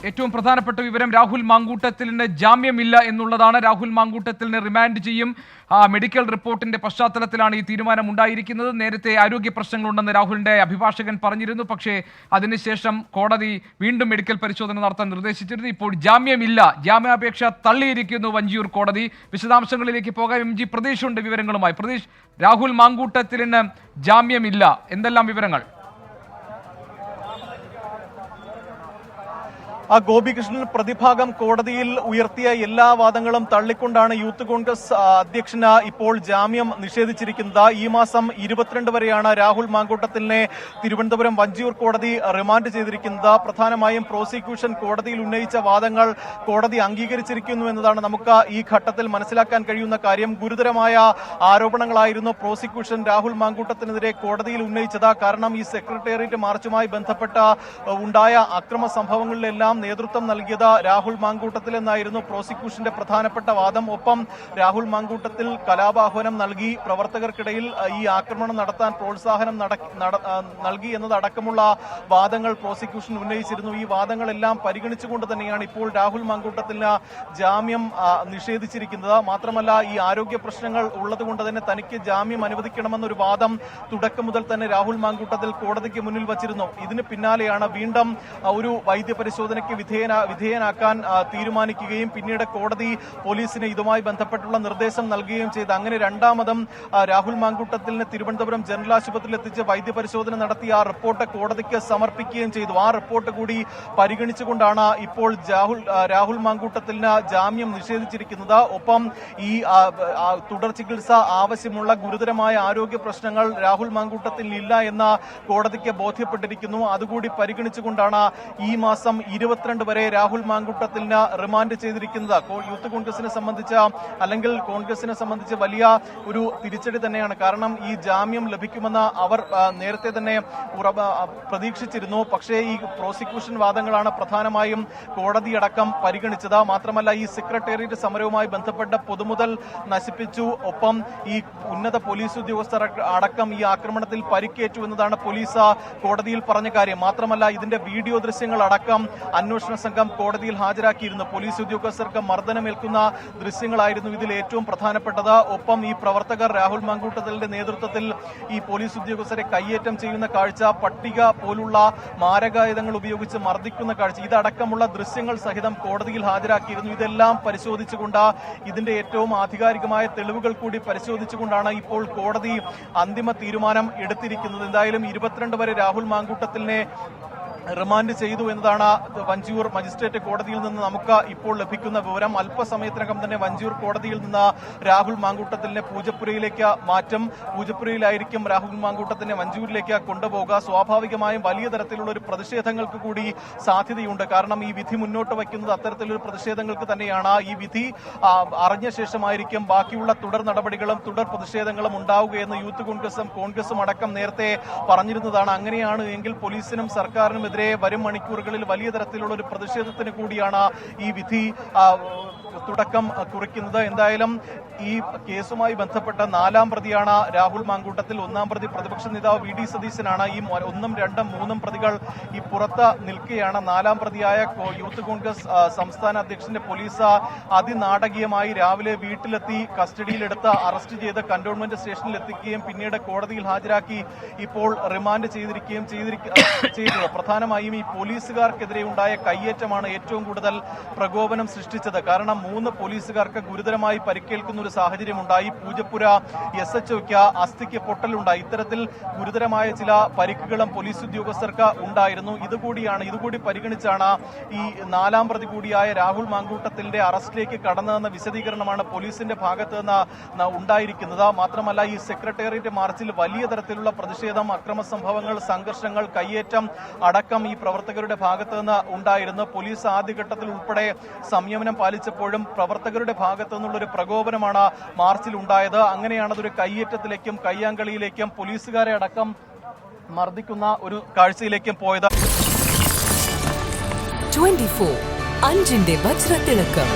ഏറ്റവും പ്രധാനപ്പെട്ട വിവരം രാഹുൽ മാങ്കൂട്ടത്തിലിന് ജാമ്യമില്ല എന്നുള്ളതാണ്. രാഹുൽ മാങ്കൂട്ടത്തിലിന് റിമാൻഡ് ചെയ്യും. മെഡിക്കൽ റിപ്പോർട്ടിന്റെ പശ്ചാത്തലത്തിലാണ് ഈ തീരുമാനം ഉണ്ടായിരിക്കുന്നത്. നേരത്തെ ആരോഗ്യ പ്രശ്നങ്ങളുണ്ടെന്ന് രാഹുലിന്റെ അഭിഭാഷകൻ പറഞ്ഞിരുന്നു. പക്ഷേ അതിനുശേഷം കോടതി വീണ്ടും മെഡിക്കൽ പരിശോധന നടത്താൻ നിർദ്ദേശിച്ചിരുന്നു. ഇപ്പോൾ ജാമ്യമില്ല, ജാമ്യാപേക്ഷ തള്ളിയിരിക്കുന്നു വഞ്ചിയൂർ കോടതി. വിശദാംശങ്ങളിലേക്ക് പോകാം. എം ജി പ്രതീഷ് ഉണ്ട് വിവരങ്ങളുമായി. പ്രതീഷ്, രാഹുൽ മാങ്കൂട്ടത്തിലിന് ജാമ്യമില്ല, എന്തെല്ലാം വിവരങ്ങൾ? ഗോപികൃഷ്ണൻ പ്രതിഭാഗം കോടതിയിൽ ഉയർത്തിയ എല്ലാ വാദങ്ങളും തള്ളിക്കൊണ്ടാണ് യൂത്ത് കോൺഗ്രസ് അധ്യക്ഷന് ഇപ്പോൾ ജാമ്യം നിഷേധിച്ചിരിക്കുന്നത്. ഈ മാസം 22 വരെയാണ് രാഹുൽ മാങ്കൂട്ടത്തിലിനെ തിരുവനന്തപുരം വഞ്ചിയൂർ കോടതി റിമാൻഡ് ചെയ്തിരിക്കുന്നത്. പ്രധാനമായും പ്രോസിക്യൂഷൻ കോടതിയിൽ ഉന്നയിച്ച വാദങ്ങൾ കോടതി അംഗീകരിച്ചിരിക്കുന്നു എന്നതാണ് നമുക്ക് ഈ ഘട്ടത്തിൽ മനസ്സിലാക്കാൻ കഴിയുന്ന കാര്യം. ഗുരുതരമായ ആരോപണങ്ങളായിരുന്നു പ്രോസിക്യൂഷൻ രാഹുൽ മാങ്കൂട്ടത്തിനെതിരെ കോടതിയിൽ ഉന്നയിച്ചത്. കാരണം ഈ സെക്രട്ടേറിയറ്റ് മാർച്ചുമായി ബന്ധപ്പെട്ട ഉണ്ടായ അക്രമ സംഭവങ്ങളിലെല്ലാം നേതൃത്വം നൽകിയത് രാഹുൽ മാങ്കൂട്ടത്തിൽ എന്നായിരുന്നു പ്രോസിക്യൂഷന്റെ പ്രധാനപ്പെട്ട വാദം. ഒപ്പം രാഹുൽ മാങ്കൂട്ടത്തിൽ കലാപാഹ്വാനം നൽകി, പ്രവർത്തകർക്കിടയിൽ ഈ ആക്രമണം നടത്താൻ പ്രോത്സാഹനം നൽകി എന്നതടക്കമുള്ള വാദങ്ങൾ പ്രോസിക്യൂഷൻ ഉന്നയിച്ചിരുന്നു. ഈ വാദങ്ങളെല്ലാം പരിഗണിച്ചുകൊണ്ട് തന്നെയാണ് ഇപ്പോൾ രാഹുൽ മാങ്കൂട്ടത്തിന് ജാമ്യം നിഷേധിച്ചിരിക്കുന്നത്. മാത്രമല്ല, ഈ ആരോഗ്യ പ്രശ്നങ്ങൾ ഉള്ളതുകൊണ്ട് തന്നെ തനിക്ക് ജാമ്യം അനുവദിക്കണമെന്നൊരു വാദം തുടക്കം മുതൽ തന്നെ രാഹുൽ മാങ്കൂട്ടത്തിൽ കോടതിക്ക് മുന്നിൽ വച്ചിരുന്നു. ഇതിന് പിന്നാലെയാണ് വീണ്ടും ഒരു വൈദ്യപരിശോധനയ്ക്ക് വിധേയനാക്കാൻ തീരുമാനിക്കുകയും പിന്നീട് കോടതി പോലീസിന് ഇതുമായി ബന്ധപ്പെട്ടുള്ള നിർദ്ദേശം നൽകുകയും ചെയ്തു. അങ്ങനെ രണ്ടാമതും രാഹുൽ മാങ്കൂട്ടത്തിലിനെ തിരുവനന്തപുരം ജനറൽ ആശുപത്രിയിൽ എത്തിച്ച് വൈദ്യപരിശോധന നടത്തി ആ റിപ്പോർട്ട് കോടതിക്ക് സമർപ്പിക്കുകയും ചെയ്തു. ആ റിപ്പോർട്ട് കൂടി പരിഗണിച്ചുകൊണ്ടാണ് ഇപ്പോൾ രാഹുൽ മാങ്കൂട്ടത്തിലിന് ജാമ്യം നിഷേധിച്ചിരിക്കുന്നത്. ഒപ്പം ഈ തുടർ ചികിത്സ ആവശ്യമുള്ള ഗുരുതരമായ ആരോഗ്യ പ്രശ്നങ്ങൾ രാഹുൽ മാങ്കൂട്ടത്തിൽ ഇല്ല എന്ന് കോടതിക്ക് ബോധ്യപ്പെട്ടിരിക്കുന്നു. അതുകൂടി പരിഗണിച്ചുകൊണ്ടാണ് ഈ മാസം 22 വരെ രാഹുൽ മാങ്കൂട്ടത്തിലിന് റിമാൻഡ് ചെയ്തിരിക്കുന്നത്. യൂത്ത് കോൺഗ്രസിനെ സംബന്ധിച്ച് അല്ലെങ്കിൽ കോൺഗ്രസിനെ സംബന്ധിച്ച് വലിയ ഒരു തിരിച്ചടി തന്നെയാണ്. കാരണം ഈ ജാമ്യം ലഭിക്കുമെന്ന് അവർ നേരത്തെ തന്നെ പ്രതീക്ഷിച്ചിരുന്നു. പക്ഷേ ഈ പ്രോസിക്യൂഷൻ വാദങ്ങളാണ് പ്രധാനമായും കോടതിയടക്കം പരിഗണിച്ചത്. മാത്രമല്ല, ഈ സെക്രട്ടേറിയറ്റ് സമരവുമായി ബന്ധപ്പെട്ട പൊതുമുതൽ നശിപ്പിച്ചു, ഒപ്പം ഈ ഉന്നത പോലീസ് ഉദ്യോഗസ്ഥർ അടക്കം ഈ ആക്രമണത്തിൽ പരിക്കേറ്റു എന്നതാണ് പോലീസ് കോടതിയിൽ പറഞ്ഞ കാര്യം. മാത്രമല്ല, ഇതിന്റെ വീഡിയോ ദൃശ്യങ്ങൾ അടക്കം അന്വേഷണ സംഘം കോടതിയിൽ ഹാജരാക്കിയിരുന്നു. പോലീസ് ഉദ്യോഗസ്ഥർക്ക് മർദ്ദനമേൽക്കുന്ന ദൃശ്യങ്ങളായിരുന്നു ഇതിൽ ഏറ്റവും പ്രധാനപ്പെട്ടത്. ഒപ്പം ഈ പ്രവർത്തകർ രാഹുൽ മാങ്കൂട്ടത്തിലിന്റെ നേതൃത്വത്തിൽ ഈ പോലീസ് ഉദ്യോഗസ്ഥരെ കയ്യേറ്റം ചെയ്യുന്ന കാഴ്ച, പട്ടിക പോലുള്ള മാരകായുധങ്ങൾ ഉപയോഗിച്ച് മർദ്ദിക്കുന്ന കാഴ്ച, ഇതടക്കമുള്ള ദൃശ്യങ്ങൾ സഹിതം കോടതിയിൽ ഹാജരാക്കിയിരുന്നു. ഇതെല്ലാം പരിശോധിച്ചുകൊണ്ട് ഇതിന്റെ ഏറ്റവും ആധികാരികമായ തെളിവുകൾ കൂടി പരിശോധിച്ചുകൊണ്ടാണ് ഇപ്പോൾ കോടതി അന്തിമ തീരുമാനം എടുത്തിരിക്കുന്നത്. എന്തായാലും 22 വരെ രാഹുൽ മാങ്കൂട്ടത്തിലിനെ റിമാൻഡ് ചെയ്തു എന്നതാണ് വഞ്ചിയൂർ മജിസ്ട്രേറ്റ് കോടതിയിൽ നിന്ന് നമുക്ക് ഇപ്പോൾ ലഭിക്കുന്ന വിവരം. അല്പസമയത്തിനകം തന്നെ വഞ്ചിയൂർ കോടതിയിൽ നിന്ന് രാഹുൽ മാങ്കൂട്ടത്തിലിനെ പൂജപ്പുരയിലേക്ക് മാറ്റും. പൂജപ്പുരയിലായിരിക്കും രാഹുൽ മാങ്കൂട്ടത്തിനെ വഞ്ചിയൂരിലേക്ക് കൊണ്ടുപോകുക. സ്വാഭാവികമായും വലിയ തരത്തിലുള്ള ഒരു പ്രതിഷേധങ്ങൾക്ക് കൂടി സാധ്യതയുണ്ട്. കാരണം ഈ വിധി മുന്നോട്ട് വയ്ക്കുന്നത് അത്തരത്തിലൊരു പ്രതിഷേധങ്ങൾക്ക് തന്നെയാണ്. ഈ വിധി അറിഞ്ഞ ശേഷമായിരിക്കും ബാക്കിയുള്ള തുടർ നടപടികളും തുടർ പ്രതിഷേധങ്ങളും ഉണ്ടാവുകയെന്ന് യൂത്ത് കോൺഗ്രസും അടക്കം നേരത്തെ പറഞ്ഞിരുന്നതാണ്. അങ്ങനെയാണ് എങ്കിൽ പോലീസിനും സർക്കാരിനും വരും മണിക്കൂറുകളിൽ വലിയ തരത്തിലുള്ള ഒരു പ്രതിഷേധത്തിന് കൂടിയാണ് ഈ വിധി തുടക്കം കുറിക്കുന്നത്. എന്തായാലും ഈ കേസുമായി ബന്ധപ്പെട്ട 4ാം പ്രതിയാണ് രാഹുൽ മാങ്കൂട്ടത്തിൽ. 1ാം പ്രതി പ്രതിപക്ഷ നേതാവ് വി ഡി സതീശനാണ്. ഈ 1ഉം 2ഉം 3ഉം പ്രതികൾ ഈ പുറത്ത് നിൽക്കുകയാണ്. 4ാം പ്രതിയായ യൂത്ത് കോൺഗ്രസ് സംസ്ഥാന അധ്യക്ഷന്റെ പോലീസ് അതിനാടകീയമായി രാവിലെ വീട്ടിലെത്തി കസ്റ്റഡിയിലെടുത്ത് അറസ്റ്റ് ചെയ്ത് കന്റോൺമെന്റ് സ്റ്റേഷനിൽ എത്തിക്കുകയും പിന്നീട് കോടതിയിൽ ഹാജരാക്കി ഇപ്പോൾ റിമാൻഡ് ചെയ്തിരിക്കുകയും ചെയ്തത്. പ്രധാനമായും ഈ പോലീസുകാർക്കെതിരെ ഉണ്ടായ കയ്യേറ്റമാണ് ഏറ്റവും കൂടുതൽ പ്രകോപനം സൃഷ്ടിച്ചത്. കാരണം 3 പോലീസുകാർക്ക് ഗുരുതരമായി പരിക്കേൽക്കുന്ന ഒരു സാഹചര്യമുണ്ടായി. പൂജപ്പുര SHOയ്ക്ക് അസ്ഥിക്ക് പൊട്ടലുണ്ടായി. ഇത്തരത്തിൽ ഗുരുതരമായ ചില പരിക്കുകളും പോലീസ് ഉദ്യോഗസ്ഥർക്ക് ഉണ്ടായിരുന്നു. ഇതുകൂടി പരിഗണിച്ചാണ് ഈ 4ാം പ്രതി കൂടിയായ രാഹുൽ മാങ്കൂട്ടത്തിന്റെ അറസ്റ്റിലേക്ക് കടന്നതെന്ന വിശദീകരണമാണ് പോലീസിന്റെ ഭാഗത്ത് നിന്ന് ഉണ്ടായിരിക്കുന്നത്. മാത്രമല്ല, ഈ സെക്രട്ടേറിയറ്റ് മാർച്ചിൽ വലിയ തരത്തിലുള്ള പ്രതിഷേധം, അക്രമ സംഭവങ്ങൾ, സംഘർഷങ്ങൾ, കയ്യേറ്റം അടക്കം ഈ പ്രവർത്തകരുടെ ഭാഗത്ത് നിന്ന് ഉണ്ടായിരുന്നു. പോലീസ് ആദ്യഘട്ടത്തിൽ ഉൾപ്പെടെ സംയമനം പാലിച്ചപ്പോഴും പ്രവർത്തകരുടെ ഭാഗത്തു നിന്നുള്ള ഒരു പ്രകോപനമാണ് മാർച്ചിൽ ഉണ്ടായത്. അങ്ങനെയാണ് അതൊരു കയ്യേറ്റത്തിലേക്കും കയ്യാങ്കളിയിലേക്കും പോലീസുകാരെ അടക്കം മർദ്ദിക്കുന്ന ഒരു കാഴ്ചയിലേക്കും പോയത്. 24 അഞ്ചിന്റെ വജ്രത്തിളക്കം.